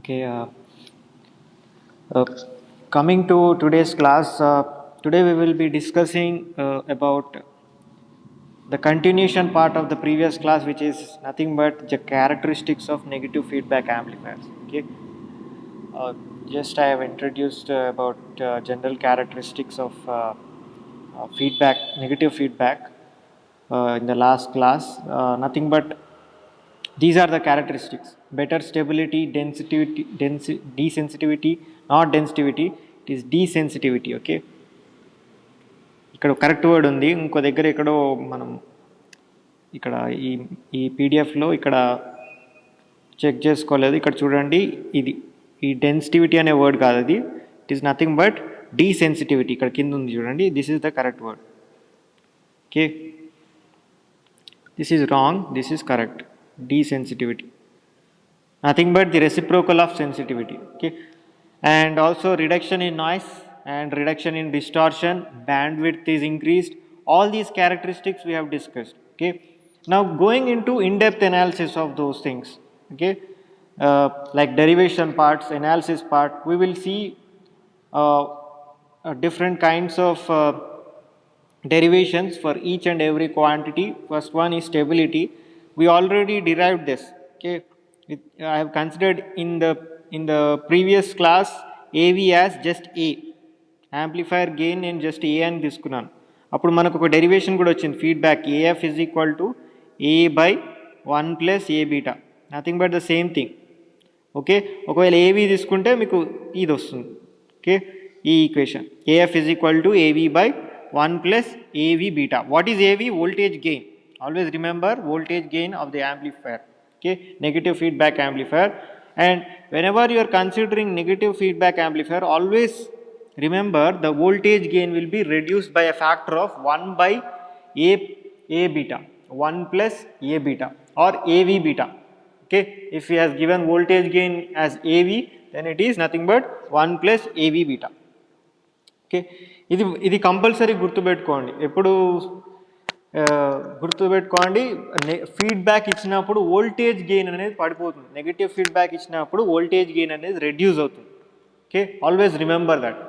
Okay, uh, coming to today's class, today we will be discussing about the continuation part of the previous class, which is nothing but the characteristics of negative feedback amplifiers. Okay, uh, just I have introduced about general characteristics of feedback, negative feedback in the last class. Nothing but these are the characteristics: better stability, desensitivity, not density, it is desensitivity. Okay, ఇక్కడ correct word ఉంది, ఇంకో దగ్గర ఎక్కడో మనం ఇక్కడ ఈ ఈ పీడిఎఫ్లో ఇక్కడ చెక్ చేసుకోలేదు. ఇక్కడ చూడండి, ఇది ఈ డెన్సిటివిటీ అనే వర్డ్ కాదు, అది ఇట్ ఈస్ నథింగ్ బట్ డీసెన్సిటివిటీ. ఇక్కడ కింద ఉంది చూడండి, this is the correct word. Okay, this is wrong, this is correct. Desensitivity, nothing but the reciprocal of sensitivity. Okay, and also reduction in noise and reduction in distortion, bandwidth is increased. All these characteristics we have discussed. Okay, now going into in-depth analysis of those things. Okay, like derivation parts, analysis part, we will see different kinds of derivations for each and every quantity. First one is stability. We already derived this. Okay, I have considered in the previous class AV as just A, amplifier gain నేను just A అని తీసుకున్నాను. అప్పుడు మనకు ఒక derivation కూడా వచ్చింది, feedback AF is equal to A by 1 plus A beta, nothing but the same thing. Okay, ఒకవేళ AV తీసుకుంటే మీకు ఇది వస్తుంది. ఓకే, ఈ equation AF is equal to AV by 1 plus AV beta. What is AV? Voltage gain. Always remember voltage gain of the amplifier. Okay, negative feedback amplifier. And whenever you are considering negative feedback amplifier, always remember the voltage gain will be reduced by a factor of 1 by A beta, 1 plus A beta or AV beta. Okay, if he has given voltage gain as AV, then it is nothing but 1 plus AV beta. Okay, ఇది compulsory గుర్తుపెట్టుకోండి, ఎప్పుడు గుర్తుపెట్టుకోండి. Feedback ఇచ్చినప్పుడు voltage gain అనేది పడిపోతుంది, negative feedback ఇచ్చినప్పుడు voltage gain అనేది reduce అవుతుంది. Okay, always remember that.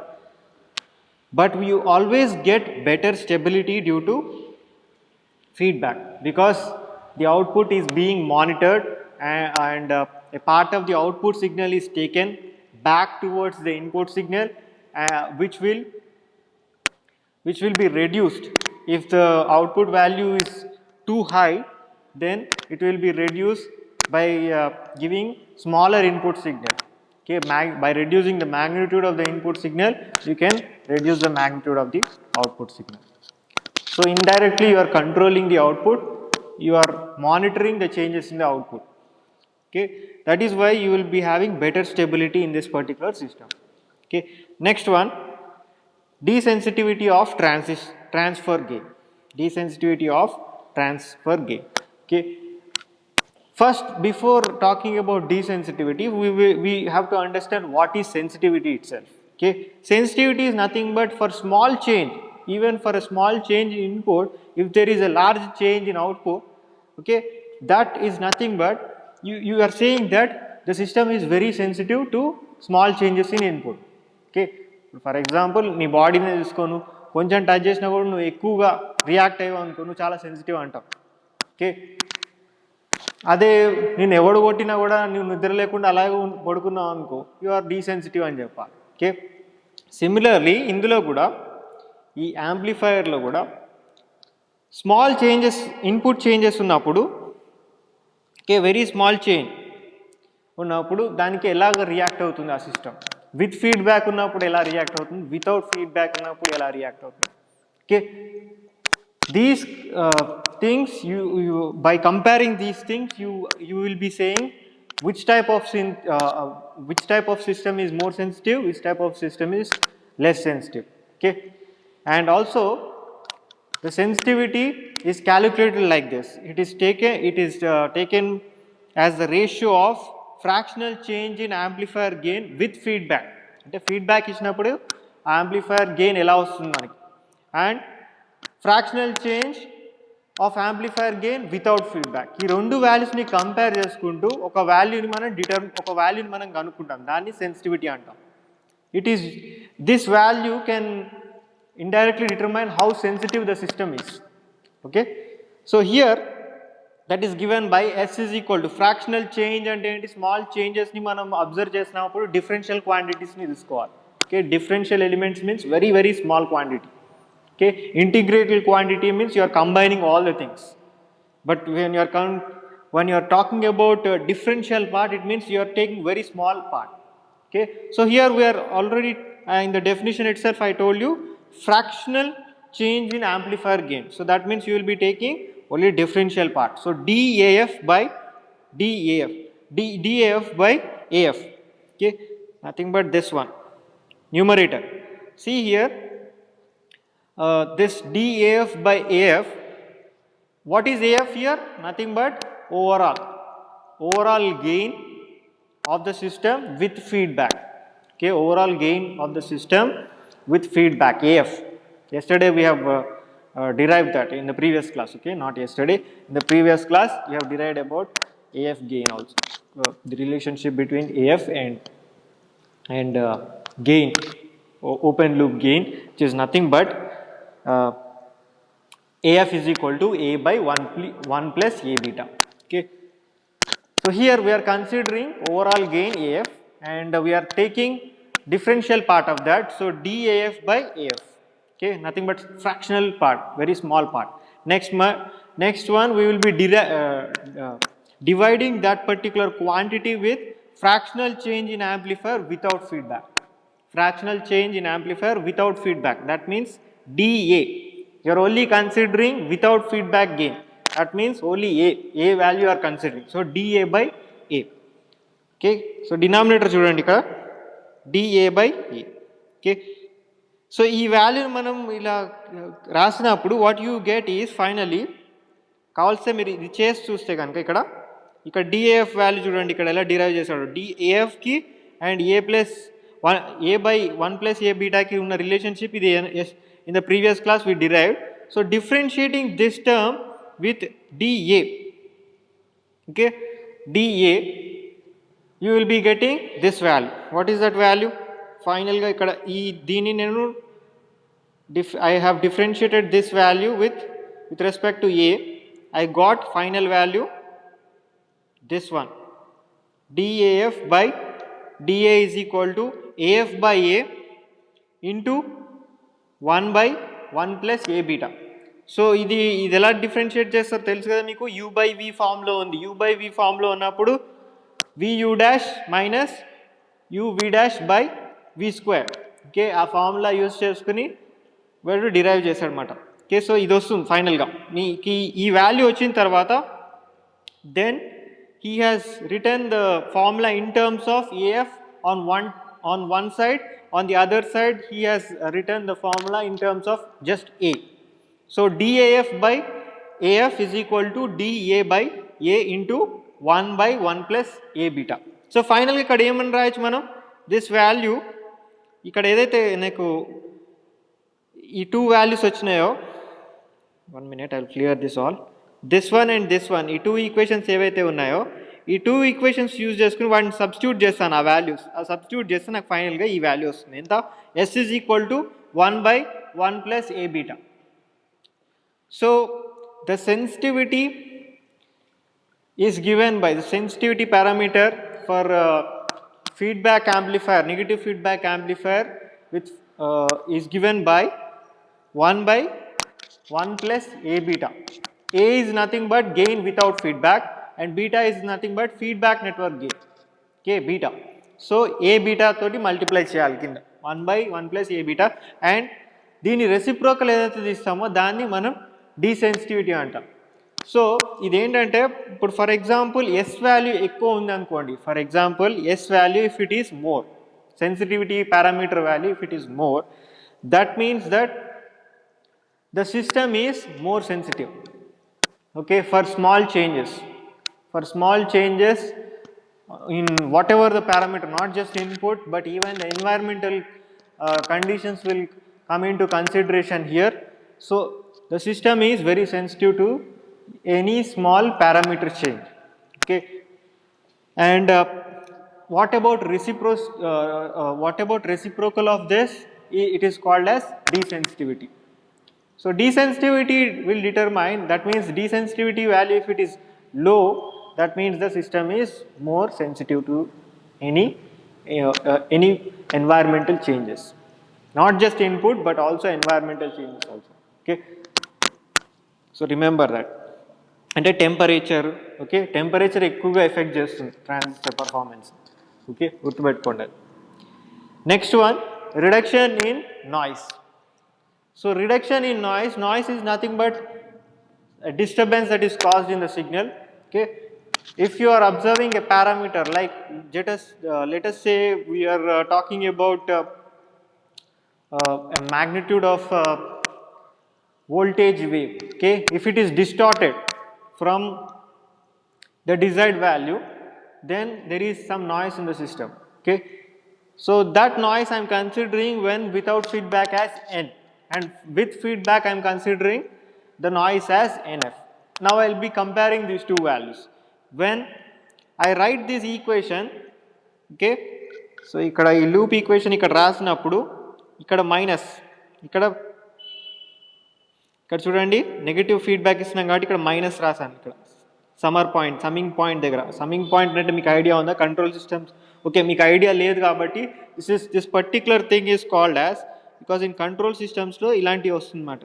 But you always get better stability due to feedback because the output is being monitored and a part of the output signal is taken back towards the input signal, which will be reduced. If the output value is too high, then it will be reduced by giving smaller input signal. Okay, by reducing the magnitude of the input signal, you can reduce the magnitude of the output signal. So indirectly you are controlling the output, you are monitoring the changes in the output. Okay, that is why you will be having better stability in this particular system. Okay, next one, desensitivity of transfer gain. Desensitivity of transfer gain. Okay, first before talking about desensitivity, we have to understand what is sensitivity itself. Okay, sensitivity is nothing but for small change, even for a small change in input, if there is a large change in output, okay, that is nothing but you are saying that the system is very sensitive to small changes in input. Okay, for example నీ బాడీని తీసుకోను, కొంచెం touch చేసినా కూడా నువ్వు ఎక్కువగా react అయ్యావు అనుకో, నువ్వు చాలా సెన్సిటివ్ అంటావు. ఓకే, అదే నేను ఎవడు కొట్టినా కూడా నువ్వు నిద్ర లేకుండా అలాగే పడుకున్నావు అనుకో, యు ఆర్ డీసెన్సిటివ్ అని చెప్పాలి. ఓకే, సిమిలర్లీ ఇందులో కూడా ఈ యాంప్లిఫైయర్లో కూడా స్మాల్ చేంజెస్, ఇన్పుట్ చేంజెస్ ఉన్నప్పుడు, ఓకే, వెరీ స్మాల్ చేంజ్ ఉన్నప్పుడు దానికి ఎలాగ రియాక్ట్ అవుతుంది ఆ సిస్టమ్, విత్ ఫీడ్బ్యాక్ ఉన్నప్పుడు ఎలా రియాక్ట్ అవుతుంది, వితౌట్ ఫీడ్బ్యాక్ ఉన్నప్పుడు ఎలా రియాక్ట్ అవుతుంది. Okay, these things you by comparing these things you will be saying which type of system is more sensitive, which type of system is less sensitive. Okay, and also the sensitivity is calculated like this. It is taken as the ratio of fractional change in amplifier gain with feedback. అంటే feedback ఇచ్చినప్పుడు amplifier gain ఎలా వస్తుంది మనకి, and fractional change of amplifier gain without feedback. ఈ రెండు వాల్యూస్ని compare చేసుకుంటూ ఒక వాల్యూని మనం కనుక్కుంటాం, దాన్ని సెన్సిటివిటీ అంటాం. It is this value can indirectly determine how sensitive the system is. Okay, so here that is given by S is equal to fractional change అంటే ఏంటి, స్మాల్ చేంజెస్ని మనం అబ్జర్వ్ చేసినప్పుడు డిఫరెన్షియల్ క్వాంటిటీస్ని తీసుకోవాలి. Okay, differential elements means very very small quantity. Okay, integrated quantity means you are combining all the things, but when you are talking about differential part, it means you are taking very small part. Okay, so here we are already in the definition itself I told you fractional change in amplifier gain, so that means you will be taking only differential part. So DAF by AF. Okay, nothing but this one numerator. See here, this DAF by AF, what is AF here? Nothing but overall gain of the system with feedback. Okay, overall gain of the system with feedback, AF. Yesterday we have derived that in the previous class. Okay, not yesterday, in the previous class we have derived about AF gain also, the relationship between AF and gain, open loop gain, which is nothing but AF is equal to A by 1 plus A beta. Okay, so here we are considering overall gain AF and we are taking differential part of that, so DAF by AF. Okay, nothing but fractional part, very small part. Next one we will be dividing that particular quantity with fractional change in amplifier without feedback. Fractional change in amplifier without feedback, that means DA. You are only considering without feedback gain, that means only A value you are considering, so DA by A. Okay, so denominator చూడండి ఇక్కడ DA by A. Okay, so ఈ వాల్యూని మనం ఇలా రాసినప్పుడు what you get is finally, కావాల్సే మీరు ఇది చేసి చూస్తే కనుక ఇక్కడ DAF వాల్యూ చూడండి, ఇక్కడ ఎలా డిరైవ్ చేశాడు, DAFకి and A by 1 plus A బీటాకి ఉన్న రిలేషన్షిప్ ఇది in the previous class we derived. So differentiating this term with DA, okay, DA, you will be getting this value. What is that value? Final ga ikkada ee dini nenu I have differentiated this value with respect to A. I got final value this one, DAF by DA is equal to AF by A into 1 by 1 plus A beta. So ఇది ఎలా differentiate చేస్తారో తెలుసు కదా మీకు, U by V ఫామ్లో ఉంది. U by V ఫామ్లో ఉన్నప్పుడు VU dash minus UV dash by V square. Okay, ఆ ఫార్ములా యూజ్ చేసుకుని వీడు డిరైవ్ చేశాడు అనమాట. ఓకే, సో ఇది వస్తుంది ఫైనల్గా మీకు ఈ వాల్యూ వచ్చిన తర్వాత then he has written the formula in terms of AF on one side, on the other side he has written the formula in terms of just A. So DAF by AF is equal to DA by A into 1 by 1 plus A beta. So finally ఇక్కడ ఏమని రాయొచ్చు మనం, this value ఇక్కడ ఏదైతే నాకు ఈ two values వచ్చినాయో, 1 minute I will clear this all, this one and this one, ఈ టూ ఈక్వేషన్స్ ఏవైతే ఉన్నాయో ఈ టూ ఈక్వేషన్స్ యూజ్ చేసుకుని వాటిని సబ్స్టిట్యూట్ చేస్తాను, ఆ వాల్యూస్ సబ్స్టిట్యూట్ చేస్తే నాకు ఫైనల్గా ఈ వాల్యూ వస్తుంది. ఎంత? S is equal to 1 by 1 plus A beta. So the sensitivity is given by the sensitivity parameter for feedback amplifier, negative feedback amplifier with is given by 1 by 1 plus A beta. A is nothing but gain without feedback and beta is nothing but feedback network gain. Okay, beta. So A beta తోటి multiply చేయాలి కింద 1 by 1 plus A beta, and దీని reciprocal ఏదైతే తీస్తామో దాన్ని మనం డీసెన్సిటివిటీ అంటాం. So ఇదేంటంటే ఇప్పుడు ఫర్ ఎగ్జాంపుల్ S వాల్యూ ఎక్కువ ఉంది అనుకోండి, for example S value if it is more, sensitivity parameter value if it is more, that means that the system is more sensitive, okay, for small changes in whatever the parameter, not just input but even the environmental conditions will come into consideration here. So the system is very sensitive to any small parameter change. Okay, and what about reciprocal of this? It is called as desensitivity. So desensitivity will determine, that means desensitivity value, if it is low, that means the system is more sensitive to any environmental changes, not just input but also environmental changes also. Okay, so remember that. అంటే temperature, okay, temperature ఎక్కువగా effect చేస్తుంది transistor performance. Okay, గుర్తుపెట్టుకోండి. Next one, reduction in noise. So reduction in noise is nothing but a disturbance that is caused in the signal. Okay, if you are observing a parameter like let us say we are talking about a magnitude of voltage wave. Okay, if it is distorted from the desired value, then there is some noise in the system. Okay, so that noise I am considering when without feedback as n, and with feedback I am considering the noise as nf. Now I will be comparing these two values. When I write this equation, okay, so ikkada ee loop equation ikkada rasinappudu, ikkada minus, ikkada చూడండి negative feedback ఇస్తున్నాం కాబట్టి ఇక్కడ minus రాసాను. ఇక్కడ summing point దగ్గర, summing point అంటే మీకు idea ఉందా? Control systems. ఓకే, మీకు ఐడియా లేదు కాబట్టి this particular thing is called as, because in control సిస్టమ్స్లో ఇలాంటివి వస్తుందన్నమాట.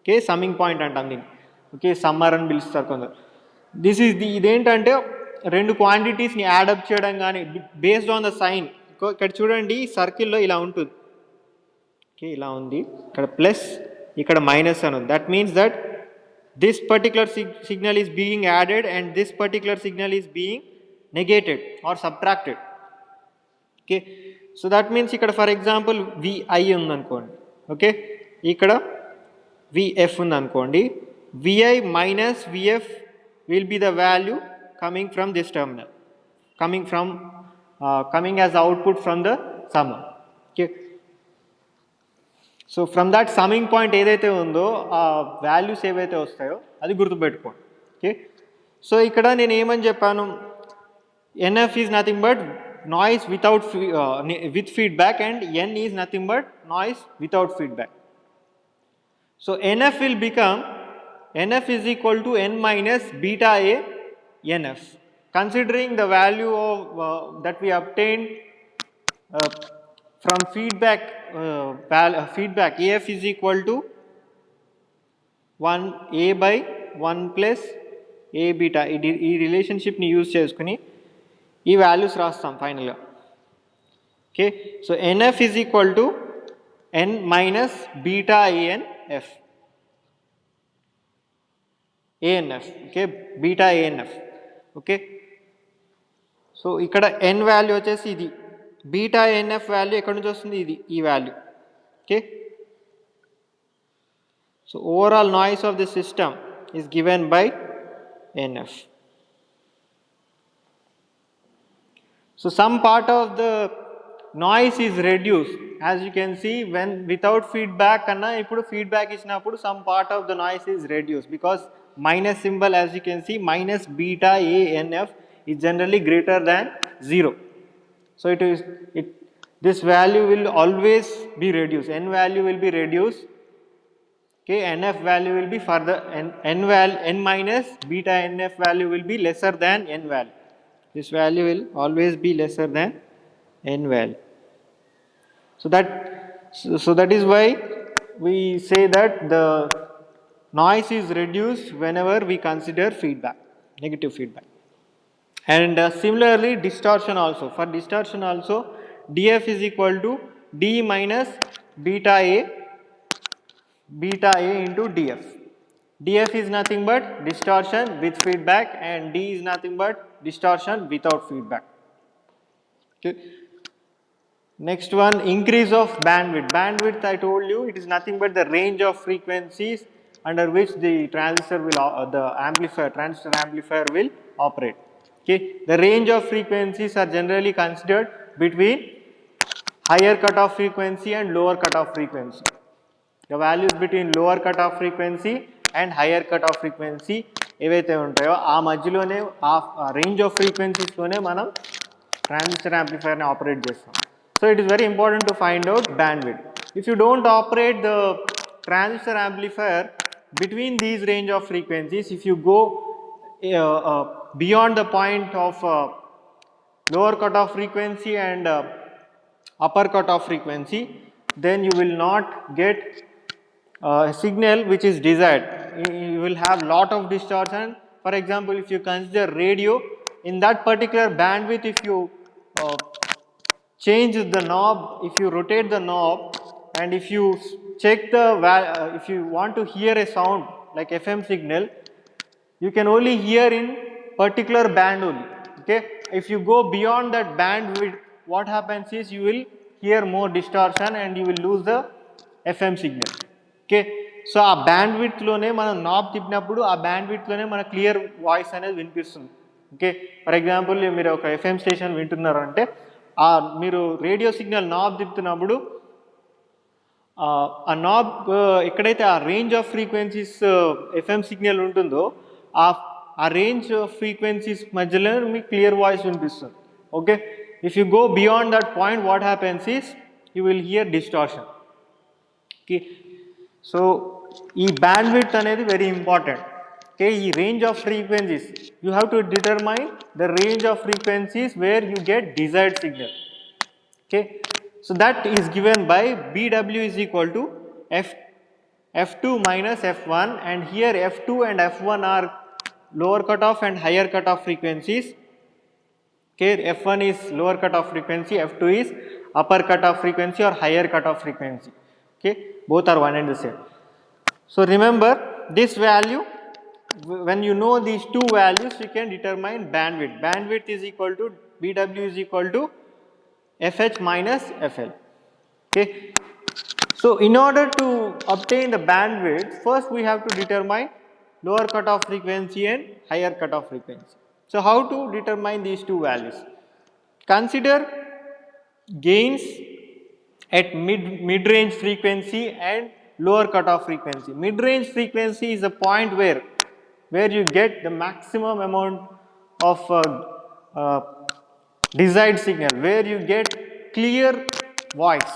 ఓకే, సమ్మింగ్ పాయింట్ అంటాం దీన్ని. ఓకే, సమ్మర్ అని పిలుస్తారు కొందరు. ఇదేంటంటే రెండు క్వాంటిటీస్ని యాడప్ చేయడం కానీ బేస్డ్ ఆన్ ద సైన్. ఇక్కడ చూడండి సర్కిల్లో ఇలా ఉంటుంది. ఓకే, ఇలా ఉంది, ఇక్కడ ప్లస్ ఇక్కడ మైనస్ అని ఉంది. That means that this particular signal is being added and this particular signal is being negated or subtracted. Okay, so that means ఇక్కడ ఫర్ ఎగ్జాంపుల్ విఐ ఉందనుకోండి. ఓకే, ఇక్కడ విఎఫ్ ఉందనుకోండి. VI minus VF will be the value coming from this terminal, coming as output from the summer. Okay, so from that summing point ఏదైతే ఉందో ఆ values ఏవైతే వస్తాయో అది గుర్తుపెట్టుకోండి. ఓకే, సో ఇక్కడ నేను ఏమని చెప్పాను, NF is nothing but noise with feedback and N is nothing but noise without feedback. So NF will become, NF is equal to N minus beta A NF, considering the value of that we obtained from feedback. Feedback AF is equal to 1 A by 1 plus A beta. ఈ రిలేషన్షిప్ని use చేసుకుని ఈ values రాస్తాం ఫైనల్గా. Okay, so NF is equal to N minus beta ANF, ANF. Okay, beta ANF. Okay, so ఇక్కడ N value వచ్చేసి ఇది, beta NF value ఎక్కడి నుంచి వస్తుంది, ఇది ఈ value. Okay, so overall noise of the system is given by NF. So some part of the noise is reduce, as you can see when without feedback కన్నా ఇప్పుడు feedback ఇచ్చినప్పుడు some part of the noise is reduce, because minus symbol, as you can see, minus beta ANF is generally greater than 0. So this value will always be reduced, n value will be reduced. Okay, NF value will be further, n minus beta NF value will be lesser than n value. This value will always be lesser than n value. So that is why we say that the noise is reduced whenever we consider feedback, negative feedback. And similarly distortion also, for distortion also df is equal to d minus beta a into df. df is nothing but distortion with feedback and d is nothing but distortion without feedback. Okay, next one, increase of bandwidth. Bandwidth, I told you, it is nothing but the range of frequencies under which the transistor will, transistor amplifier will operate. Okay, the range of frequencies are generally considered between higher cutoff frequency and lower cutoff frequency. The values between lower cutoff frequency and higher cut off frequency ఏవైతే ఉంటాయో ఆ మధ్యలోనే ఆ range of ఫ్రీక్వెన్సీస్లోనే మనం transistor యాంప్లిఫైర్ని operate చేస్తాం. So it is very important to find out bandwidth. If you don't operate the transistor amplifier between these range of frequencies, if you go beyond the point of lower cutoff frequency and upper cutoff frequency, then you will not get a signal which is desired. You will have lot of distortion. For example, if you consider radio, in that particular bandwidth, if you change the knob, if you rotate the knob, and if you check the if you want to hear a sound like FM signal, you can only hear in particular band only. Okay, if you go beyond that bandwidth, what happens is you will hear more distortion and you will lose the FM signal. Okay, so ఆ bandwidth లోనే మనం knob తిప్పినప్పుడు ఆ bandwidth లోనే మన clear voice అనేది వినిపిస్తుంది. Okay, for example మీరు ఒక FM స్టేషన్ వింటున్నారు అంటే మీరు రేడియో సిగ్నల్ నాబ్ తిప్పుతున్నప్పుడు ఆ నాబ్ ఎక్కడైతే ఆ range of frequencies FM signal ఉంటుందో ఆ రేంజ్ ఆఫ్ ఫ్రీక్వెన్సీస్ మధ్యలో మీకు క్లియర్ వాయిస్ వినిపిస్తుంది. Okay, if you go beyond that point what happens is you will here distortion. Okay, so ఈ బ్యాండ్విడ్త్ అనేది వెరీ ఇంపార్టెంట్. Okay, ఈ range of frequencies, you have to determine the range of frequencies where you get desired signal. Okay, so that is given by BW is equal to F2 minus F1, and here F2 and F1 are lower cutoff and higher cutoff frequencies. Okay, F1 is lower cutoff frequency, F2 is upper cutoff frequency or higher cutoff frequency. Okay, both are one and the same. So remember this value. When you know these two values, you can determine bandwidth. Bandwidth is equal to BW is equal to FH minus FL. Okay, so in order to obtain the bandwidth, first we have to determine lower cutoff frequency and higher cutoff frequency. So how to determine these two values? Consider gains at mid-range frequency and lower cutoff frequency. Mid-range frequency is a point where you get the maximum amount of desired signal, where you get clear voice.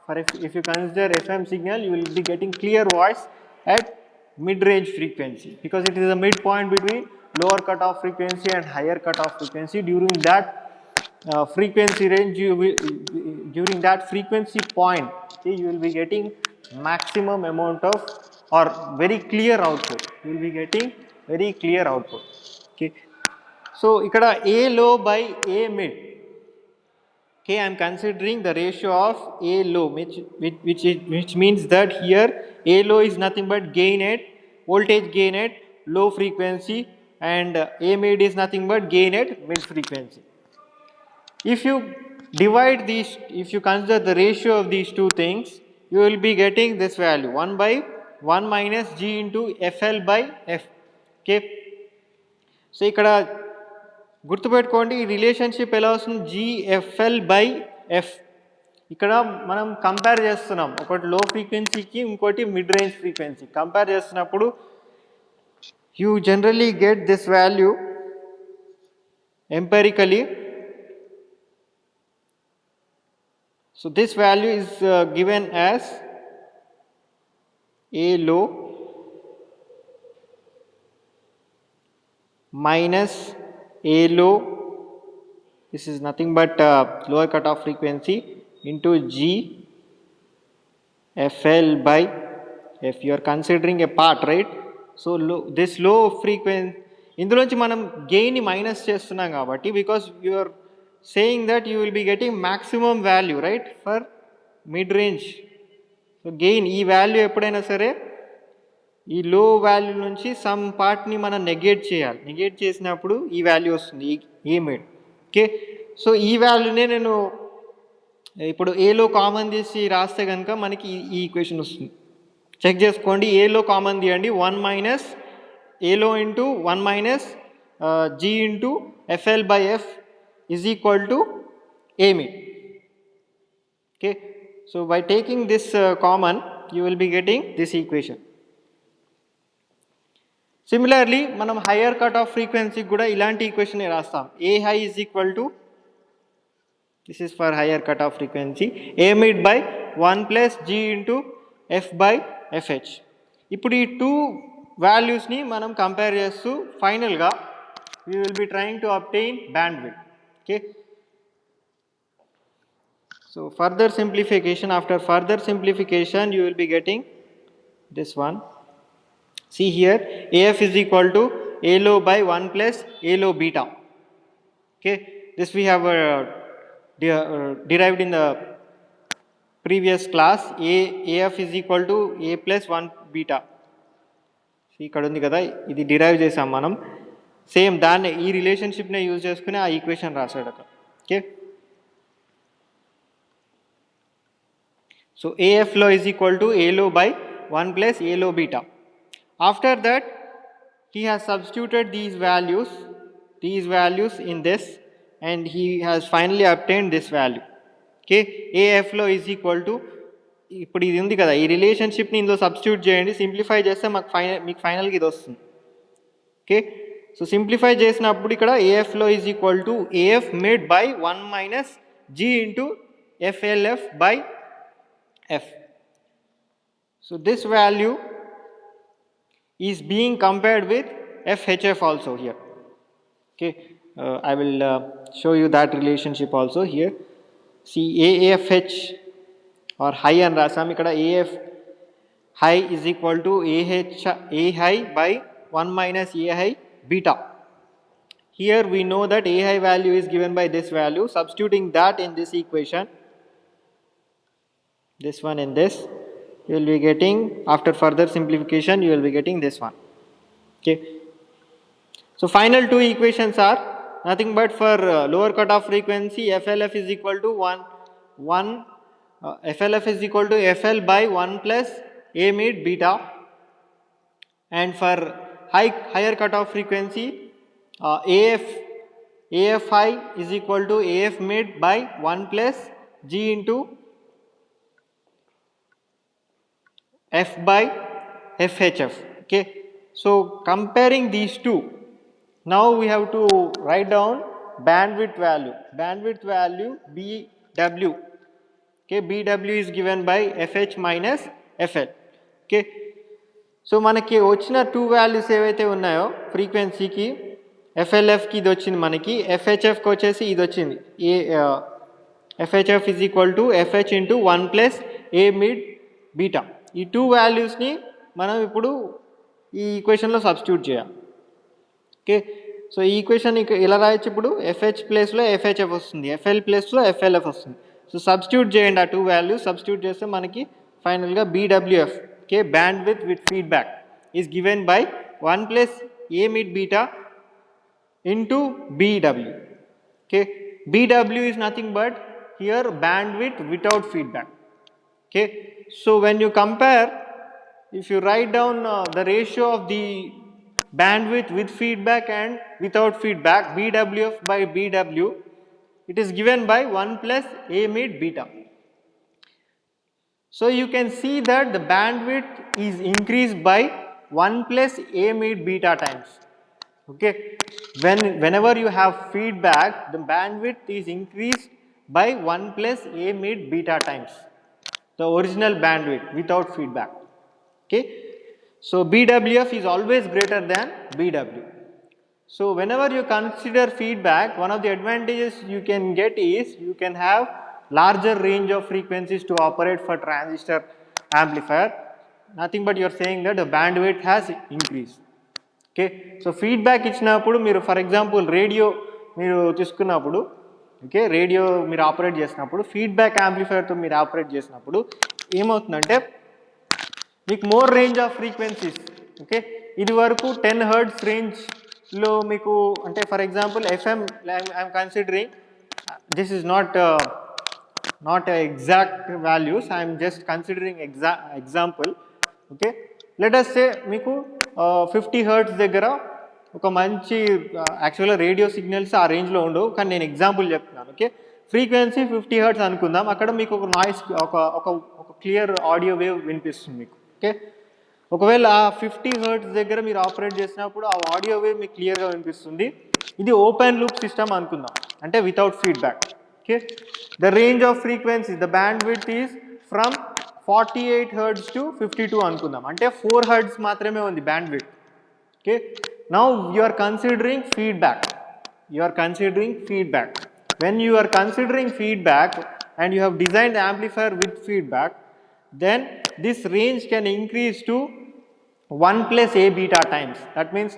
For if you consider FM signal, you will be getting clear voice at mid-range frequency, because it is a midpoint between lower cutoff frequency and higher cutoff frequency. During that frequency range, during that frequency point, okay, you will be getting maximum amount of or very clear output. You will be getting very clear output. Okay, so ikkada A low by A mid. Okay, I am considering the ratio of A low, which means that here A low is nothing but gain at voltage gain at low frequency, and A mid is nothing but gain at mid frequency. If you divide these, if you consider the ratio of these two things, you will be getting this value 1 by 1 minus G into FL by F. Okay, so ఇక్కడ గుర్తుపెట్టుకోండి ఈ relationship ఎలా వస్తుంది, GFL by F. ఇక్కడ మనం compare చేస్తున్నాం, ఒకటి లో ఫ్రీక్వెన్సీకి ఇంకోటి మిడ్ రేంజ్ ఫ్రీక్వెన్సీ కంపేర్ చేస్తున్నప్పుడు you generally get this value empirically. So this value is given as A low minus A low, this is nothing but lower cutoff frequency, into G FL by F. You are considering a part, right? So this low frequency, ఇందులోంచి మనం gain ని minus చేస్తున్నాం కాబట్టి, because you are saying that you will be getting maximum value, right, for mid range. So gain ఈ value ఎప్పుడైనా సరే ఈ లో వాల్యూ నుంచి సమ్ పార్ట్ని మనం నెగేట్ చేయాలి. నెగేట్ చేసినప్పుడు ఈ వాల్యూ వస్తుంది ఏ మిడ్. ఓకే, సో ఈ వాల్యూనే నేను ఇప్పుడు ఏలో కామన్ తీసి రాస్తే కనుక మనకి ఈ ఈక్వేషన్ వస్తుంది. చెక్ చేసుకోండి, ఏలో కామన్ తీయండి, 1 మైనస్ ఏలో into 1 minus G into FL by F is equal to A mid. Okay, so by taking this common, you will be getting this equation. Similarly మనం హయ్యర్ కట్ ఆఫ్ ఫ్రీక్వెన్సీకి కూడా ఇలాంటి equation రాస్తాం. A high is equal to, this is for higher cut off frequency, A mid by 1 plus G into F by FH. ఇప్పుడు ఈ two వాల్యూస్ని మనం compare చేస్తూ ఫైనల్గా we will be trying to obtain bandwidth. Okay, so further simplification, after further simplification you will be getting this one. See here, AF is equal to A low by 1 plus A low beta. Okay, this we have derived in the previous class. AF is equal to A plus 1 beta. See ఇక్కడ ఉంది కదా, ఇది derive చేసాం మనం. Same దాన్ని ఈ రిలేషన్షిప్నే use చేసుకుని ఆ ఈక్వేషన్ రాశాడు అక్కడ. ఓకే, సో ఏఎఫ్ లో ఈజ్ ఈక్వల్ టు ఏ లో బై 1 ప్లస్ ఏ లో beta. After that he has substituted these values in this and he has finally obtained this value. Okay, AF లో ఈజ్ ఈక్వల్ టు, ఇప్పుడు ఇది ఉంది కదా, ఈ రిలేషన్షిప్ని ఇందులో సబ్స్టిట్యూట్ చేయండి, సింప్లిఫై చేస్తే మీకు ఫైనల్గా ఇది వస్తుంది. ఓకే, సో సింప్లిఫై చేసినప్పుడు ఇక్కడ ఏఎఫ్లో is equal to AF mid by 1 minus G into FLF by F. So this value is being compared with FHF also here. Okay, I will show you that relationship also here. See, AFH or high and rasam ikkada AF high is equal to A high by 1 minus A high beta. Here we know that A high value is given by this value. Substituting that in this equation, this one and this, you will be getting, after further simplification you will be getting this one. Okay, so final two equations are nothing but for lower cutoff frequency, FLF is equal to 1 FLF is equal to FL by 1 plus A mid beta, and for higher cutoff frequency, AF high is equal to AF mid by 1 plus G into F by FHF. Okay, so comparing these two, now we have to write down bandwidth value BW. Okay, BW is given by FH minus FL. Okay, so మనకి వచ్చిన two values ఏవైతే ఉన్నాయో ఫ్రీక్వెన్సీకి, ఎఫ్ఎల్ఎఫ్కి ఇది వచ్చింది, మనకి ఎఫ్హెచ్ఎఫ్కి వచ్చేసి ఇది వచ్చింది, FHF is equal to FH into 1 plus A mid beta. ఈ టూ వాల్యూస్ని మనం ఇప్పుడు ఈ ఈక్వేషన్లో సబ్స్టిట్యూట్ చేయాలి. ఓకే, సో ఈ ఈక్వేషన్ ఇలా రాయొచ్చు, ఇప్పుడు ఎఫ్హెచ్ ప్లేస్లో ఎఫ్హెచ్ఎఫ్ వస్తుంది, ఎఫ్ఎల్ ప్లేస్లో ఎఫ్ఎల్ఎఫ్ వస్తుంది. సో సబ్స్టిట్యూట్ చేయండి ఆ టూ వాల్యూస్. సబ్స్టిట్యూట్ చేస్తే మనకి ఫైనల్గా BWF, okay, band with feedback is given by 1 plus A mid beta into BW. Okay, BW is nothing but here band without feedback. Okay, so when you compare, if you write down the ratio of the bandwidth with feedback and without feedback, BWF by BW, it is given by 1 plus A mid beta. So you can see that the bandwidth is increased by 1 plus A mid beta times. Okay, whenever you have feedback, the bandwidth is increased by 1 plus A mid beta times the original bandwidth without feedback. Okay, so BWF is always greater than BW. So whenever you consider feedback, one of the advantages you can get is you can have larger range of frequencies to operate for transistor amplifier. Nothing but you are saying that the bandwidth has increased. Okay, so feedback ఇచ్చినప్పుడు మీరు, for example radio మీరు తీసుకున్నప్పుడు, okay, radio మీరు operate చేసినప్పుడు, feedback యాంప్లిఫైయర్తో మీరు operate చేసినప్పుడు ఏమవుతుందంటే మీకు more range of frequencies. Okay, ఇది వరకు 10 Hz రేంజ్లో మీకు, అంటే for example FM, I'm considering, this is not exact values, I'm just considering example. Okay, let us సే మీకు 50 Hz దగ్గర ఒక మంచి, యాక్చువల్గా రేడియో సిగ్నల్స్ ఆ రేంజ్లో ఉండవు, కానీ నేను ఎగ్జాంపుల్ చెప్తున్నాను. ఓకే, ఫ్రీక్వెన్సీ 50 Hz అనుకుందాం, అక్కడ మీకు ఒక నాయిస్, ఒక క్లియర్ ఆడియో వేవ్ వినిపిస్తుంది మీకు. ఓకే, ఒకవేళ ఆ 50 హెర్ట్జ్ దగ్గర మీరు ఆపరేట్ చేసినప్పుడు ఆ ఆడియో వేవ్ మీకు క్లియర్గా వినిపిస్తుంది. ఇది ఓపెన్ లూప్ సిస్టమ్ అనుకుందాం, అంటే without feedback. Okay, the range off frequency, the band width is from 48 hertz to 52 అనుకుందాం, అంటే 4 హెర్ట్జ్ మాత్రమే ఉంది band width. Okay, now you are considering feedback. You are considering feedback. When you are considering feedback and you have designed the amplifier with feedback, then this range can increase to 1 plus A beta times. That means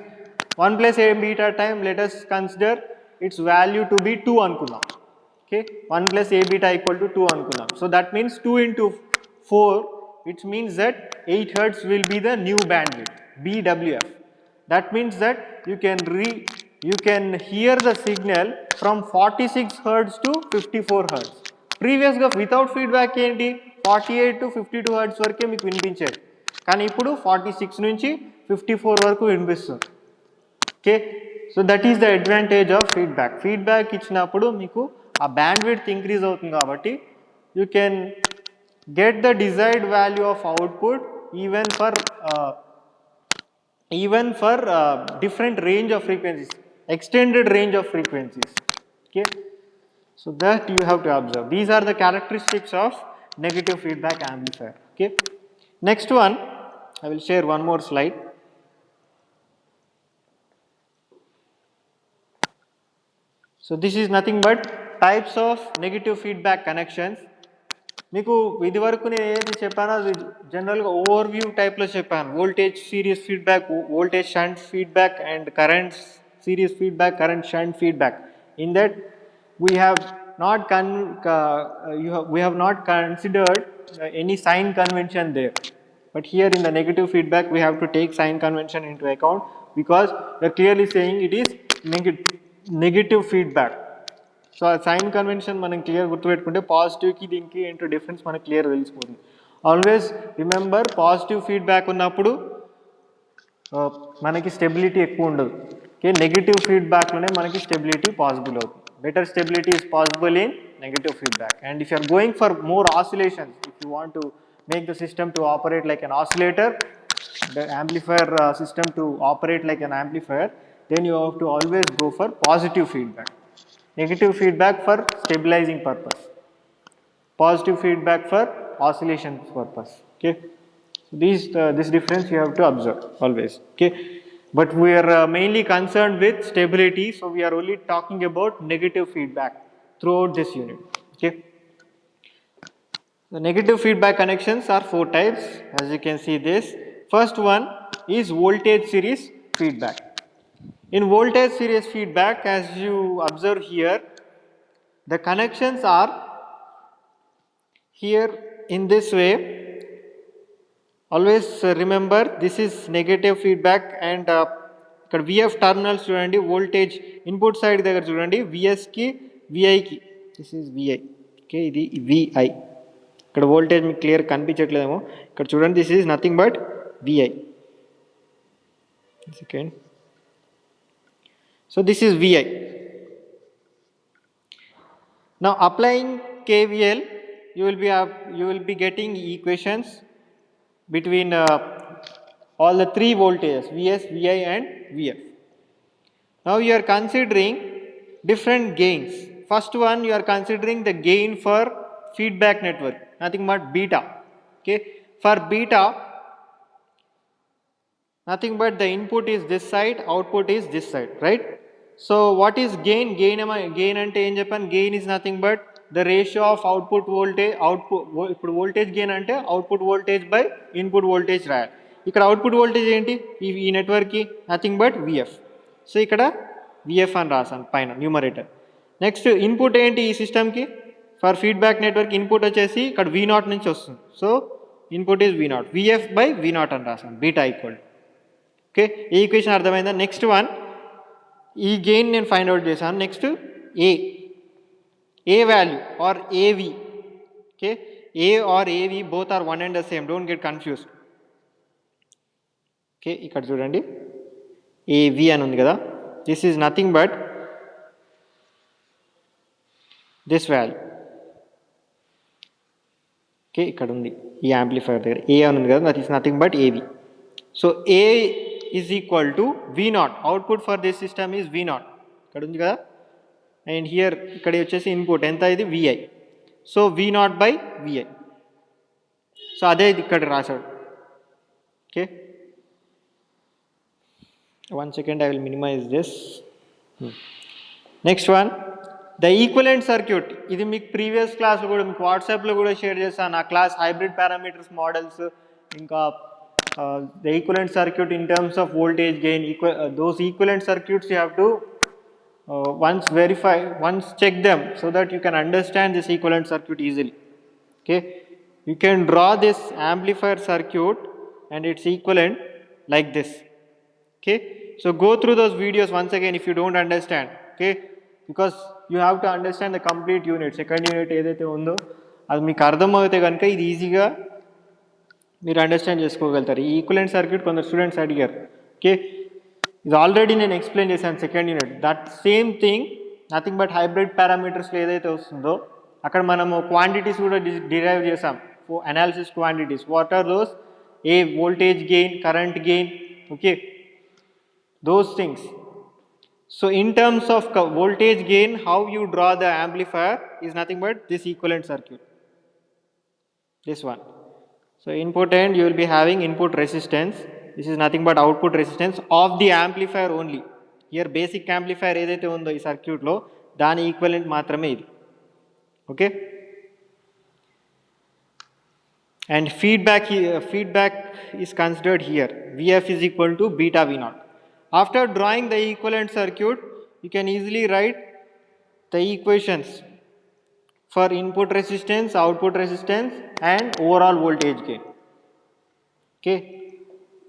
1 plus A beta time, let us consider its value to be 2 ankunam. Okay, 1 plus A beta equal to 2 ankunam. So that means 2 into 4, which means that 8 hertz will be the new bandwidth, BWF. That means that you can hear the signal from 46 hertz to 54 hertz. Previously without feedback enti 48 to 52 hertz వరకే మీకు వినిపించేది, కానీ ఇప్పుడు 46 నుంచి 54 వరకు వినిపిస్తుంది. Okay, so that is the advantage of feedback. Feedback ఇచ్చినప్పుడు మీకు ఆ బ్యాండ్ విడ్త్ ఇంక్రీజ్ అవుతుంది కాబట్టి you can get the desired value of output even for different range of frequencies, extended range of frequencies. Okay, so that you have to observe. These are the characteristics of negative feedback amplifier. Okay, next one, I will share one more slide. So this is nothing but types of negative feedback connections. మీకు ఇది వరకు నేను ఏది చెప్పానో అది జనరల్గా overview టైప్లో చెప్పాను. Voltage series feedback, voltage shunt feedback and current series feedback, current shunt feedback. In that we have not considered any sign convention there, but here in the negative feedback we have to take sign convention into account because we are clearly saying it is negative feedback. So ఆ sign convention మనం clear గుర్తుపెట్టుకుంటే పాజిటివ్కి దీనికి ఏంటో difference మనకు clear తెలిసిపోతుంది. Always remember, positive feedback ఉన్నప్పుడు మనకి stability ఎక్కువ ఉండదు. ఓకే, నెగిటివ్ ఫీడ్బ్యాక్లోనే మనకి స్టెబిలిటీ పాసిబుల్ అవుతుంది. Better stability is possible in negative feedback. And if you are going for more oscillations, if you want to make the system to operate like an oscillator, the amplifier system to operate like an amplifier, then you have to always go for positive feedback. Negative feedback for stabilizing purpose, positive feedback for oscillation purpose. Okay, so this difference you have to observe always. Okay, but we are mainly concerned with stability, so we are only talking about negative feedback throughout this unit. Okay, the negative feedback connections are 4 types, as you can see this. First one is voltage series feedback. In voltage series feedback, as you observe here, the connections are here in this way. Always remember, this is negative feedback and ఇక్కడ VF terminals చూడండి, voltage input side దగ్గర చూడండి, VS కి VI కి, this is VI. Okay, ఇది VI. ఇక్కడ voltage మీకు clear కనిపించట్లేదేమో, ఇక్కడ చూడండి, this is nothing but VI. Second, so this is VI. Now applying KVL, you will be getting equations between all the 3 voltages, VS, VI and VF. Now you are considering different gains. First one, you are considering the gain for feedback network, nothing but beta. Okay, for beta, nothing but the input is this side, output is this side, right? So what is gain? Gain ante em cheppanu, gain is nothing but the ratio of output voltage, ఇప్పుడు voltage gain అంటే output voltage by input voltage రాయాలి. ఇక్కడ output voltage ఏంటి ఈ నెట్వర్క్కి, nothing but VF. So ఇక్కడ VF అని రాసాను పైన న్యూమరేటర్. నెక్స్ట్ ఇన్పుట్ ఏంటి ఈ సిస్టమ్కి, ఫర్ ఫీడ్బ్యాక్ నెట్వర్క్ ఇన్పుట్ వచ్చేసి ఇక్కడ V0 నుంచి వస్తుంది, so input is V0, VF by V0 అని రాసాను, బీటా ఈక్వల్. ఓకే, ఈ ఈక్వేషన్ అర్థమైందా? నెక్స్ట్ వన్, ఈ గెయిన్ నేను ఫైండ్ అవుట్ చేశాను. Next A value or AV. ఓకే, A or AV both are one and the same, don't get confused. Okay, ఇక్కడ చూడండి AV అని ఉంది కదా, this is nothing but this value. Okay, ఇక్కడ ఉంది ఈ యాంప్లిఫైర్ దగ్గర A అని ఉంది కదా, that is nothing but AV. So A is equal to V naught. Output for this system is V naught. ఇక్కడ ఉంది కదా, అండ్ హియర్ ఇక్కడ వచ్చేసి ఇన్పుట్ ఎంత ఇది VI. So V naught by VI. So అదే ఇది ఇక్కడ రాశాడు. Okay, 1 second, I will minimize this. Next one, the equivalent circuit. ఇది మీకు ప్రీవియస్ క్లాస్లో కూడా మీకు వాట్సాప్లో కూడా షేర్ చేస్తాను ఆ క్లాస్, హైబ్రిడ్ పారామీటర్స్ మోడల్స్, ఇంకా the equivalent circuit in terms of voltage gain. Those equivalent circuits you have to once check them so that you can understand this equivalent circuit easily. Okay, you can draw this amplifier circuit and its equivalent like this. Okay, so go through those videos once again if you don't understand. Okay, because you have to understand the complete unit. Second unit ఏదైతే ఉందో అది మీకు అర్థమవుతే కనుక ఇది ఈజీగా మీరు understand చేసుకోగలుగుతారు. ఈ ఈక్వలెంట్ సర్క్యూట్ కొందరు స్టూడెంట్స్ అడిగారు. ఓకే, ఇది ఆల్రెడీ నేను ఎక్స్ప్లెయిన్ చేశాను second unit. That same thing, nothing but hybrid పారామీటర్స్లో ఏదైతే వస్తుందో అక్కడ మనము క్వాంటిటీస్ కూడా డిరైవ్ చేసాం, analysis quantities. What are those? A voltage gain, current gain, okay, those things. So in terms of voltage gain, how you draw the amplifier is nothing but this equivalent circuit, this one. So input end you will be having input resistance, this is nothing but output resistance of the amplifier only. Here basic amplifier ఏదైతే ఉందో ఈ సర్క్యూట్లో దాని equivalent మాత్రమే ఇది. Okay, and feedback is considered here. Vf is equal to beta V naught. After drawing the equivalent circuit, you can easily write the equations for input resistance, output resistance and overall voltage gain. Okay,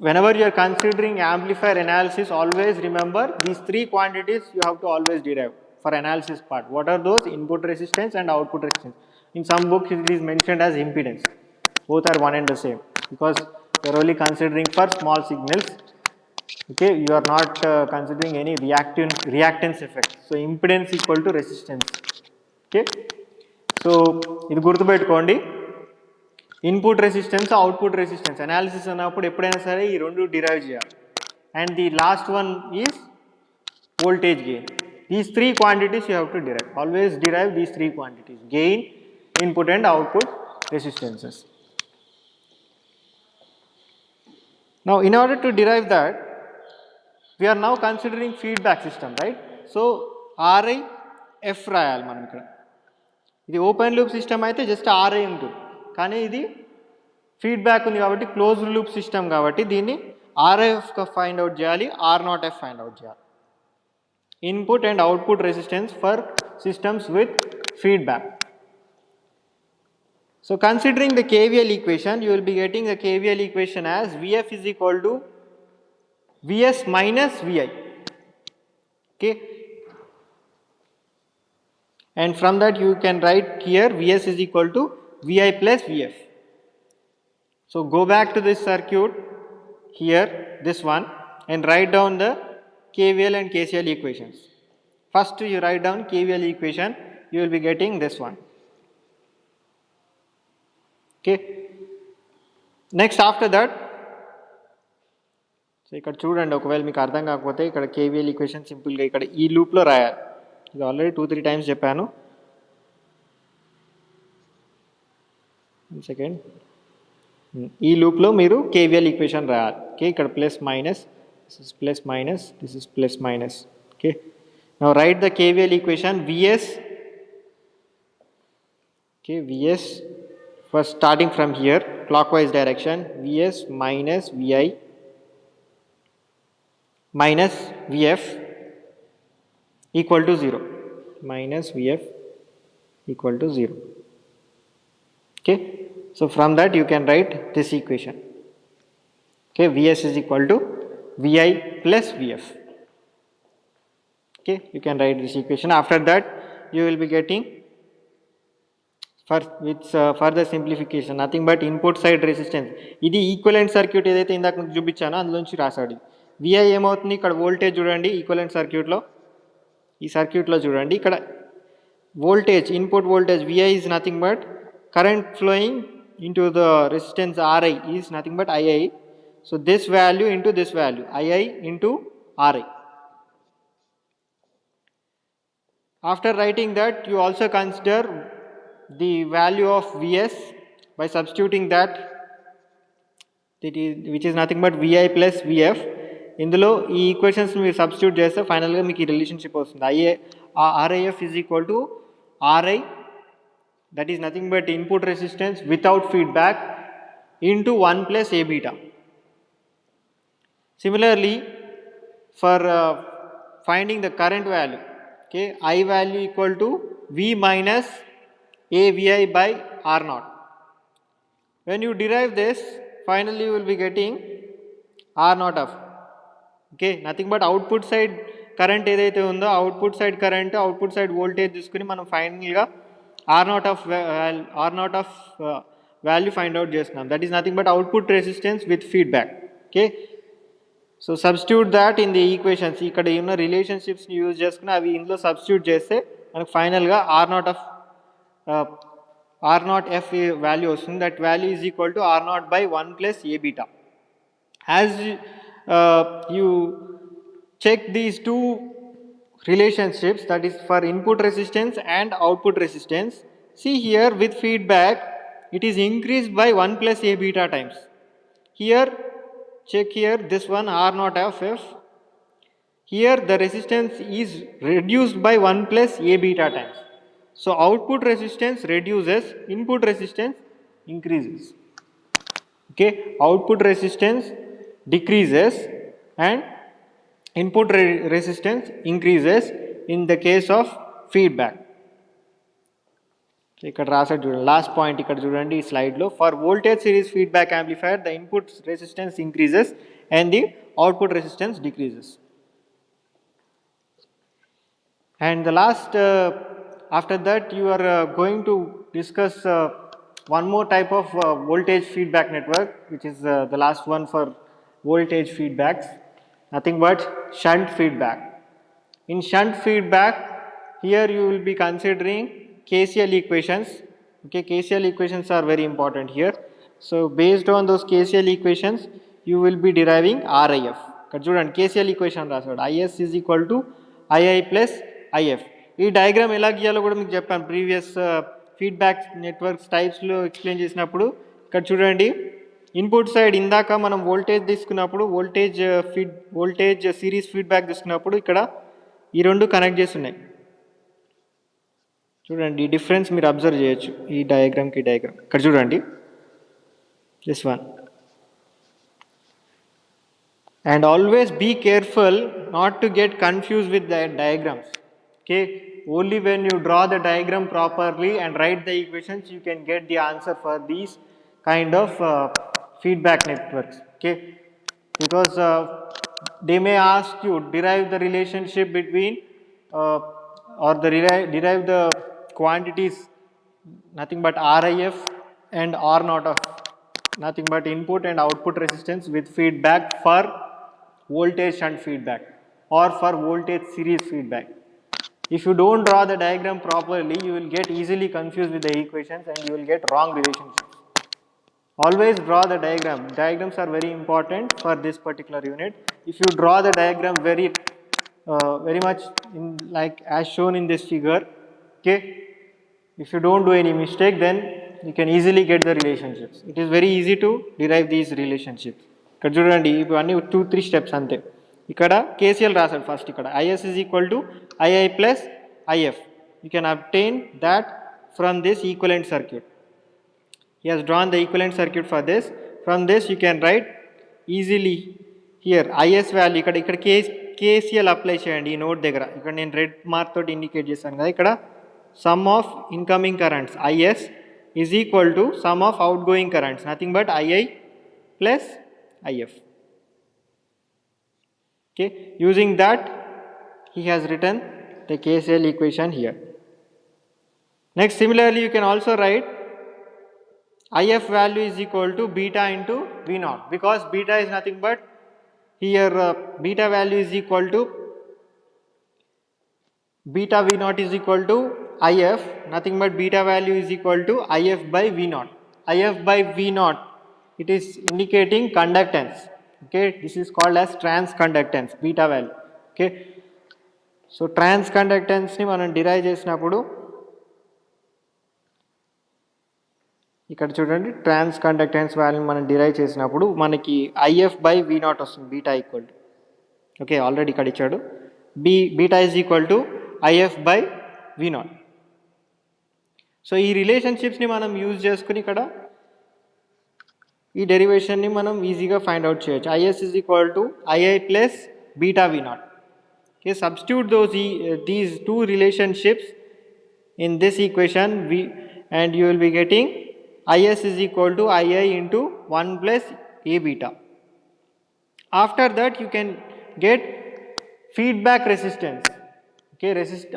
whenever you are considering amplifier analysis, always remember these three quantities you have to always derive for analysis part. What are those? Input resistance and output resistance. In some books it is mentioned as impedance. Both are one and the same because you are only considering for small signals. Okay, you are not considering any reactance effect. So impedance equal to resistance. Okay, so ఇది గుర్తుపెట్టుకోండి. Input resistance, output resistance analysis అన్నప్పుడు ఎప్పుడైనా సరే ఈ రెండు derive చేయాలి. And the last one is voltage gain. These three quantities you have to derive. Always derive these three quantities: gain, input and output resistances. Now in order to derive that, we are now considering feedback system, right? So RI F రాయాలి మనం ఇక్కడ. ఇది open loop system అయితే just RI ఉంటుంది, కానీ ఇది feedback ఉంది కాబట్టి క్లోజ్డ్ లూప్ సిస్టమ్ కాబట్టి దీన్ని RIF ఫైండ్ అవుట్ చేయాలి, R0F ఫైండ్ అవుట్ చేయాలి. Input and output resistance for systems with feedback. So considering the KVL equation, you will be getting the KVL equation as Vf is equal to Vs minus Vi. Okay, and from that you can write here Vs is equal to Vi plus Vf. So go back to this circuit here, this one, and write down the KVL and KCL equations. First you write down KVL equation, you will be getting this one. Okay, next after that, so ఇక్కడ చూడండి, ఒకవేళ మీకు అర్థం కాకపోతే ఇక్కడ KVL equation సింపుల్గా ఇక్కడ ఈ లూప్లో రాయాలి. ఇది ఆల్రెడీ 2-3 టైమ్స్ చెప్పాను. సెకండ్, ఈ లూప్లో మీరు కేవీఎల్ ఈక్వేషన్ రాయాలి. ఓకే, ఇక్కడ plus minus, this is plus minus, this is plus minus. Okay, now right the KVL equation Vs. Okay, Vs, first starting from here clockwise direction, Vs minus Vi minus Vf equal to 0, minus Vf equal to 0. Okay, so from that you can write this equation. Okay, Vs is equal to Vi plus Vf. Okay, you can write this equation. After that you will be getting with further simplification, nothing but input side resistance. ఇది equivalent circuit ఏదైతే ఇందాక మీకు చూపించానో అందులోంచి రాసాడు. VI ఏమవుతుంది, ఇక్కడ voltage చూడండి equivalent సర్క్యూట్లో, ఈ సర్క్యూట్లో చూడండి ఇక్కడ voltage, input voltage VI is nothing but current flowing into the resistance RI is nothing but II. So this value into this value, II into Ri. After writing that, you also consider the value of Vs by substituting that, which is nothing but Vi plus Vf. ఇందులో ఈ equations మీరు substitute చేస్తే ఫైనల్గా మీకు ఈ relationship వస్తుంది. RIF is equal to Ri, that is nothing but input resistance without feedback, into 1 plus A beta. Similarly, for finding the current value, okay, I value equal to V minus AVI by R naught. When you derive this, finally you will be getting R naught of, okay, nothing but output side current ఏదైతే ఉందో output side current output side voltage తీసుకుని మనం ఫైనల్గా R naught of value find out చేస్తున్నాం. That is nothing but output resistance with feedback. Okay, so substitute that in the equations. ఇక్కడ ఉన్న రిలేషన్షిప్స్ని use చేసుకుని అవి ఇందులో సబ్స్టిట్యూట్ చేస్తే మనకు ఫైనల్గా R naught F value వస్తుంది. That value is equal to R naught by 1 plus A beta. As you check these two relationships, that is for input resistance and output resistance, see here with feedback it is increased by 1 plus A beta times. Here check here, this one R naught of F, here the resistance is reduced by 1 plus A beta times. So output resistance reduces, input resistance increases. Okay, output resistance decreases and input resistance increases in the case of feedback. ఇక్కడ రాసాడు చూడండి, last point ఇక్కడ చూడండి ఈ స్లైడ్లో, for voltage series feedback amplifier the input resistance increases and the output resistance decreases. And the last, after that you are going to discuss one more type of voltage feedback network, which is the last one for voltage feedbacks, nothing but shunt feedback. In shunt feedback, here you will be considering KCL equations. Okay, KCL equations are very important here. So based on those KCL equations, you will be deriving RIF. ఇక్కడ చూడండి KCL equation రాసాడు, IS is equal to II plus IF. ఈ diagram ఎలా గీయాలో కూడా మీకు చెప్పాను previous feedback networks టైప్స్లో ఎక్స్ప్లెయిన్ చేసినప్పుడు. ఇక్కడ చూడండి, ఇన్పుట్ సైడ్ ఇందాక మనం వోల్టేజ్ తీసుకున్నప్పుడు వోల్టేజ్ సిరీస్ ఫీడ్బ్యాక్ తీసుకున్నప్పుడు ఇక్కడ ఈ రెండు కనెక్ట్ చేసి ఉన్నాయి. చూడండి ఈ డిఫరెన్స్ మీరు అబ్జర్వ్ చేయొచ్చు ఈ డయాగ్రామ్కి ఈ డయాగ్రామ్. ఇక్కడ చూడండి this one. And always be careful not to get confuse with the diagrams. Okay, only when you draw the diagram properly and write the equations you can get the answer for these kind of feedback networks. Okay, because they may ask you derive the relationship between or derive the quantities, nothing but RIF and R naught of nothing but input and output resistance with feedback for voltage shunt feedback or for voltage series feedback. If you don't draw the diagram properly, you will get easily confused with the equations and you will get wrong relationships. Always draw the diagram. Diagrams are very important for this particular unit. If you draw the diagram very much in like as shown in this figure, okay, if you don't do any mistake, then you can easily get the relationships. It is very easy to derive these relationships. ఇక్కడ చూడండి ఇవన్నీ 2-3 steps అంతే. ఇక్కడ KCL రాశాడు first. ఇక్కడ IS is equal to II plus IF. You can obtain that from this equivalent circuit. He has drawn the equivalent circuit for this. From this you can write easily here IS value. ఇక్కడ KCL apply చేయండి ఈ note దగ్గర. ఇక్కడ నేను red mark తోటి indicate చేశాను కదా. ఇక్కడ some of incoming currents IS is equal to sum of outgoing currents, nothing but II plus IF. Okay, using that he has written the KCL equation here. Next, similarly you can also write IF value is equal to beta into V naught, because beta is nothing but here beta value is equal to beta V naught is equal to IF, nothing but beta value is equal to IF by V naught. IF by V naught, it is indicating conductance. Okay, this is called as transconductance, beta value. Okay, so transconductance ని మనం derive చేసినప్పుడు ఇక్కడ చూడండి, ట్రాన్స్ conductance వాల్యూని మనం derive చేసినప్పుడు మనకి IF by V not వస్తుంది, beta equal to, okay already ఇక్కడ ఇచ్చాడు, beta is equal to IF by V not. So ఈ రిలేషన్షిప్స్ని మనం యూజ్ చేసుకుని ఇక్కడ ఈ డెరివేషన్ని మనం ఈజీగా ఫైండ్ అవుట్ చేయొచ్చు. IS is equal to II plus beta V not. Okay, substitute these two relationships in this equation and you will be getting IS is equal to II into 1 plus A beta. After that you can get feedback resistance. Okay,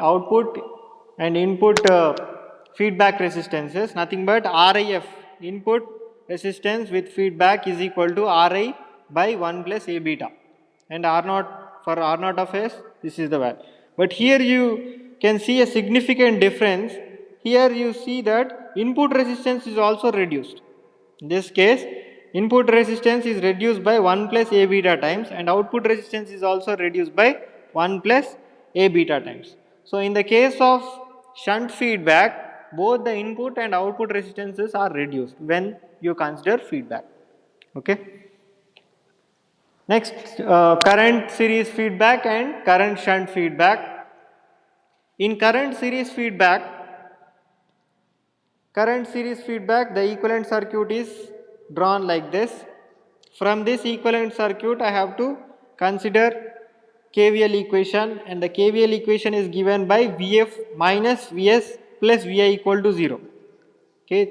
output and input feedback resistances, nothing but RIF, input resistance with feedback, is equal to RI by 1 plus A beta, and R naught, for R naught of S, this is the value. But here you can see a significant difference. Here you see that input resistance is also reduced. In this case, input resistance is reduced by 1 plus A beta times, and output resistance is also reduced by 1 plus A beta times. So in the case of shunt feedback, both the input and output resistances are reduced when you consider feedback. Okay. Next, current series feedback and current shunt feedback. In current series feedback, the equivalent circuit is drawn like this. From this equivalent circuit, I have to consider KVL equation, and the KVL equation is given by VF minus VS plus VI equal to 0. Okay,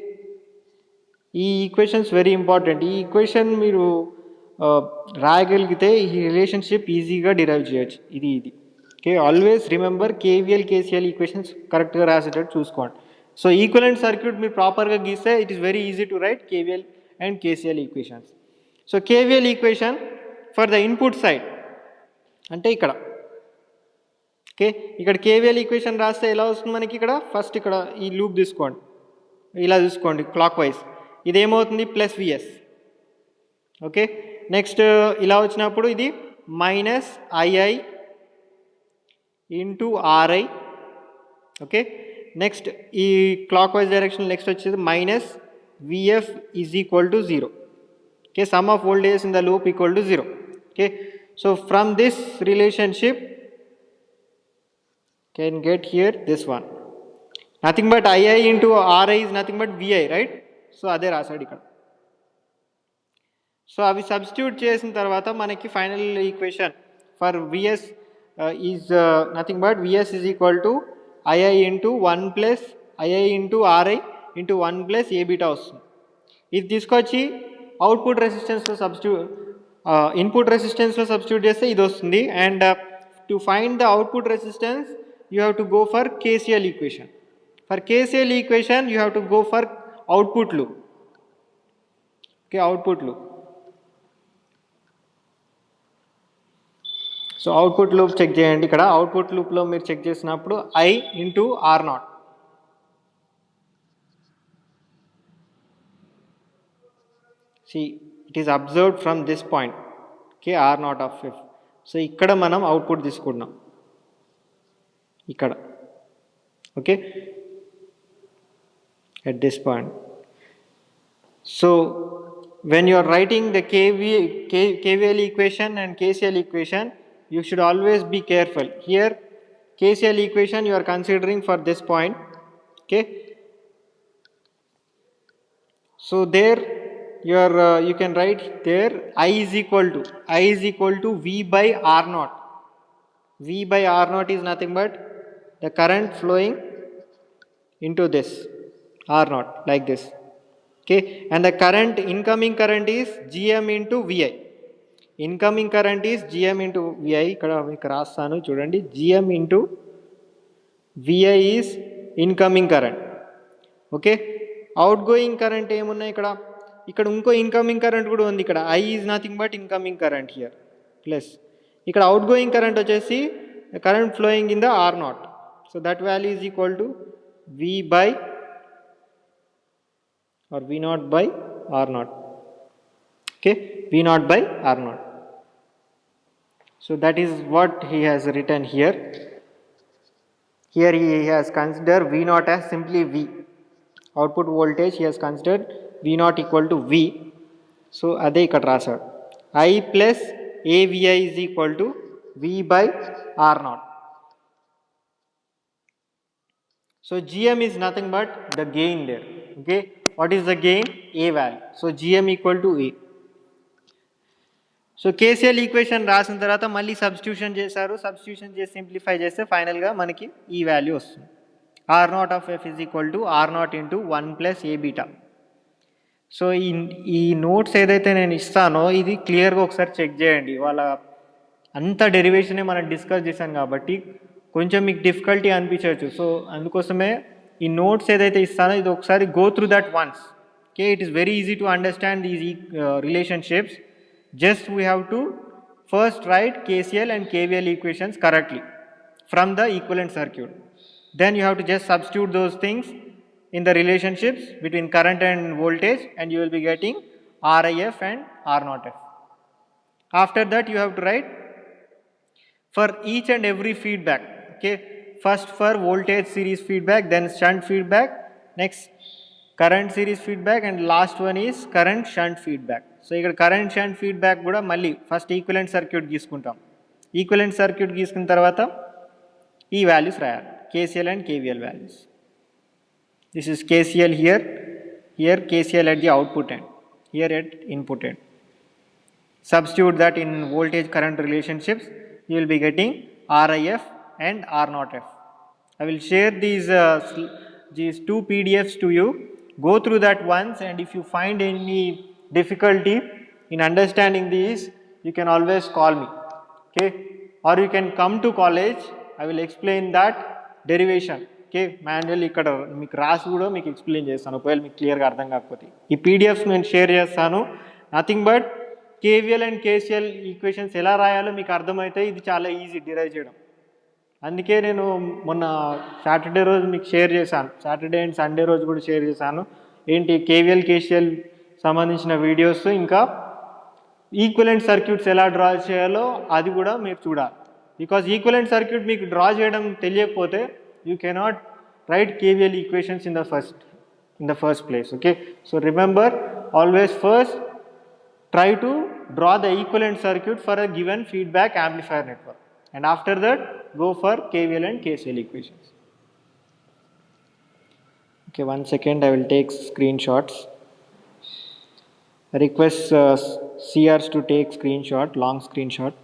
ఈ equations very important. ఈ equation మీరు రాయగలిగితే ఈ relationship ఈజీగా derive చేయొచ్చు, ఇది. Okay, always remember KVL KCL equations కరెక్ట్గా రాసేటట్టు చూసుకోండి. So equivalent circuit మీరు ప్రాపర్గా గీస్తే it is very easy to right KVL and KCL equations. So KVL equation for the input side అంటే ఇక్కడ, ఓకే, ఇక్కడ KVL ఈక్వేషన్ రాస్తే ఎలా వస్తుంది మనకి, ఇక్కడ ఫస్ట్ ఇక్కడ ఈ లూప్ తీసుకోండి, ఇలా చూసుకోండి క్లాక్ వైజ్, ఇదేమవుతుంది ప్లస్ VS. ఓకే, నెక్స్ట్ ఇలా వచ్చినప్పుడు ఇది minus II into RI. Okay, next ఈ క్లాక్ వైజ్ డైరెక్షన్ నెక్స్ట్ వచ్చేది minus VF is equal to 0. Okay, sum of voltages in the loop equal to 0. Okay, so from this relationship can get here this one, nothing but II into RI is nothing but VI, right? So అదే రాశాడు ఇక్కడ. So అవి substitute చేసిన తర్వాత మనకి final equation for VS is nothing but VS is equal to II into 1 plus II into RI into 1 plus A beta వస్తుంది. ఇది తీసుకొచ్చి అవుట్పుట్ రెసిస్టెన్స్లో ఇన్పుట్ రెసిస్టెన్స్లో సబ్స్టిట్యూట్ చేస్తే ఇది వస్తుంది. And to find the output resistance you have to go for KCL equation. For KCL equation you have to go for output loop. Okay, output loop. So output loop check చేయండి. ఇక్కడ output లూప్లో మీరు check చేసినప్పుడు I into R naught, see it is observed from this point. Okay, R naught of 5. So ఇక్కడ మనం output తీసుకున్నాం ఇక్కడ. Okay, at this point. So when you are writing the KVL equation and KCL equation, you should always be careful. Here KCL equation you are considering for this point. Okay, so there you can write there I is equal to V by R naught. V by R naught is nothing but the current flowing into this R naught like this. Okay, and the current, incoming current is GM into VI. Incoming current is GM into VI. ఇక్కడ మీకు రాస్తాను చూడండి, GM into VI is incoming current. Okay, out going current ఏమున్నాయి ఇక్కడ, ఇక్కడ ఇంకో incoming current కూడా ఉంది. ఇక్కడ I is nothing but incoming current here plus ఇక్కడ అవుట్ గోయింగ్ కరెంట్ వచ్చేసి current flowing in the R naught. So that value is equal to V by or V naught by R naught. Okay, V naught by R naught. So that is what he has written here. Here he has considered V naught as simply V. Output voltage he has considered V naught equal to V. So అదే ఇక్కడ రాశాడు. I plus AVI is equal to V by R naught. So GM is nothing but the gain there. Okay, what is the gain? A value. So GM equal to A. So KCL equation రాసిన తర్వాత మళ్ళీ substitution చేశారు. Substitution చేసి simplify చేస్తే ఫైనల్గా మనకి ఈ value వస్తుంది. R naught of F is equal to R naught into 1 plus A beta. So ఈ నోట్స్ ఏదైతే నేను ఇస్తానో ఇది క్లియర్గా ఒకసారి చెక్ చేయండి. వాళ్ళ అంత డెరివేషనే మనం డిస్కస్ చేశాం కాబట్టి కొంచెం మీకు డిఫికల్టీ అనిపించవచ్చు. సో అందుకోసమే ఈ నోట్స్ ఏదైతే ఇస్తానో ఇది ఒకసారి go through that once. Okay, it is very easy to understand these relationships. Just we have to first write KCL and KVL equations correctly from the equivalent circuit. Then you have to just substitute those things in the relationships between current and voltage and you will be getting RIF and R0F. After that you have to write for each and every feedback. Okay, first for voltage series feedback, then shunt feedback, next current series feedback and last one is current shunt feedback. So ఇక్కడ current shunt feedback కూడా మళ్ళీ first equivalent circuit గీసుకుంటాం. Equivalent circuit గీసుకున్న తర్వాత ఈ values రాయాలి, KCL and KVL values. This is KCL here, here KCL at the output end, here at input end. Substitute that in voltage current relationships, you will be getting RIF and R0F. I will share these two PDFs to you. Go through that once, and if you find any difficulty in understanding these, you can always call me. Okay, or you can come to college. I will explain that derivation. Okay, manual ikkada meeku raasi kuda meeku explain chestanu okavela meeku clear ga ardham kakapothe ee PDFs nenu share chestanu. Nothing but KVL and KCL equations ela rayalo meeku ardham aithe idi chaala easy derive cheyadam. అందుకే నేను మొన్న Saturday రోజు మీకు share చేశాను, Saturday and Sunday రోజు కూడా share చేశాను. ఏంటి కేవీఎల్ కేసీఎల్ సంబంధించిన వీడియోస్, ఇంకా ఈక్వలెంట్ సర్క్యూట్స్ ఎలా డ్రా చేయాలో అది కూడా మీరు చూడాలి. బికాజ్ ఈక్వలెంట్ సర్క్యూట్ మీకు డ్రా చేయడం తెలియకపోతే you cannot write KVL equations in the first place. Okay, so remember always first try to draw the equivalent circuit for a given feedback amplifier network, and after that go for KVL and KCL equations. Okay, 1 second, I will take screenshots. I request CRs to take screenshot, long screenshot.